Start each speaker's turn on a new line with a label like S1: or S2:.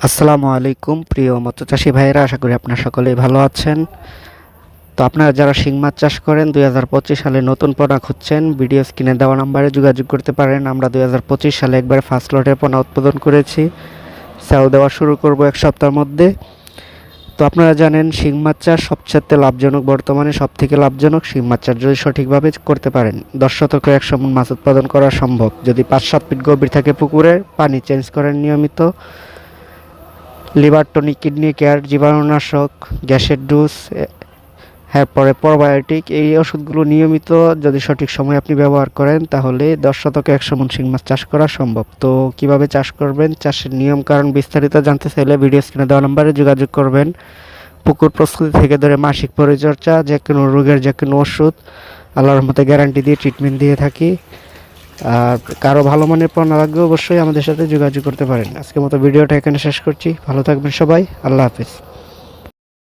S1: আসসালামু আলাইকুম প্রিয় মৎস্য চাষী ভাইয়েরা, আশা করি আপনারা সকলেই ভালো আছেন। তো আপনারা যারা শিং মাছ চাষ করেন 2025 সালে নতুন পোনা খুঁজছেন, ভিডিও স্ক্রিনে দেওয়া নাম্বারে যোগাযোগ করতে পারেন। আমরা 2025 সালে একবার ফার্স্ট লটের পোনা উৎপাদন করেছি, চাও দেওয়া শুরু করব এক সপ্তাহের মধ্যে। তো আপনারা জানেন শিং মাছ চাষ সবচেয়ে লাভজনক, বর্তমানে সব থেকে লাভজনক শিং মাছ চাষ যদি সঠিকভাবে করতে পারেন। 10 শতকে 100 মণ মাছ উৎপাদন করা সম্ভব যদি 5-7 ফিট গভীর থাকে পুকুরে, পানি চেঞ্জ করেন নিয়মিত, লিভার টনিক, কিডনি কেয়ার, জীবাণুনাশক, গ্যাসের ডোজ, এরপরে প্রোবায়োটিক, এই ওষুধগুলো নিয়মিত যদি সঠিক সময় আপনি ব্যবহার করেন তাহলে 10 শতকে 100 মণ শিং মাছ চাষ করা সম্ভব। তো কিভাবে চাষ করবেন, চাষের নিয়ম কারণ বিস্তারিত জানতে চাইলে ভিডিও স্ক্রিনে দেওয়া নম্বরে যোগাযোগ করবেন। পুকুর প্রস্তুতি থেকে ধরে মাসিক পরিচর্যা, যে কোনো রোগের যে কোনো ওষুধ আল্লাহর মতে গ্যারান্টি দিয়ে ট্রিটমেন্ট দিয়ে থাকি। আর কারো ভালো মানের পণ্য লাগবে অবশ্যই আমাদের সাথে যোগাযোগ করতে পারেন। আজকের মতো ভিডিওটা এখানে শেষ করছি। ভালো থাকবেন সবাই, আল্লাহ হাফিজ।